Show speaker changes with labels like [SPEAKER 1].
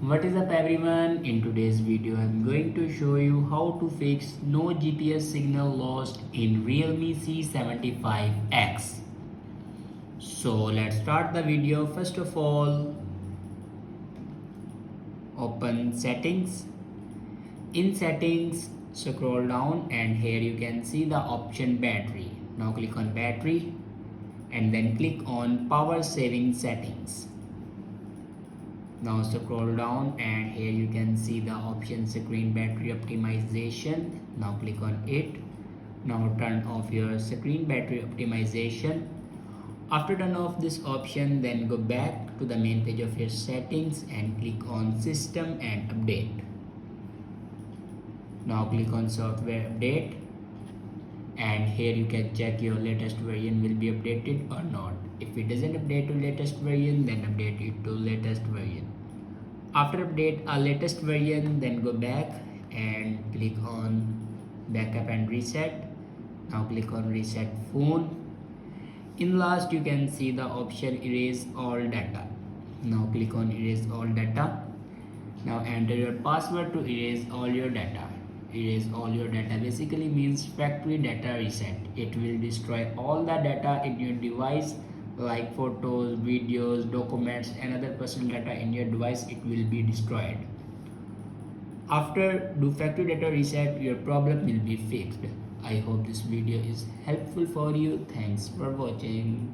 [SPEAKER 1] What is up everyone? In today's video I'm going to show you how to fix no GPS signal lost in Realme C75x. So let's start the video. First of all, open settings. In settings, scroll down and here you can see the option battery. Now click on battery and then click on power saving settings. Now scroll down and here you can see the option screen battery optimization. Now click on it. Now turn off your screen battery optimization. After turn off this option, then go back to the main page of your settings and click on system and update. Now click on software update and here you can check your latest version will be updated or not. If it doesn't update to latest version, then update it to latest version. After update a latest version, then go back and click on backup and reset. Now click on reset phone. In last you can see the option erase all data. Now click on erase all data. Now enter your password to erase all your data. Erase all your data basically means factory data reset. It will destroy all the data in your device like photos, videos, documents and other personal data in your device. It will be destroyed. After do factory data reset, your problem will be fixed. I hope this video is helpful for you. Thanks for watching.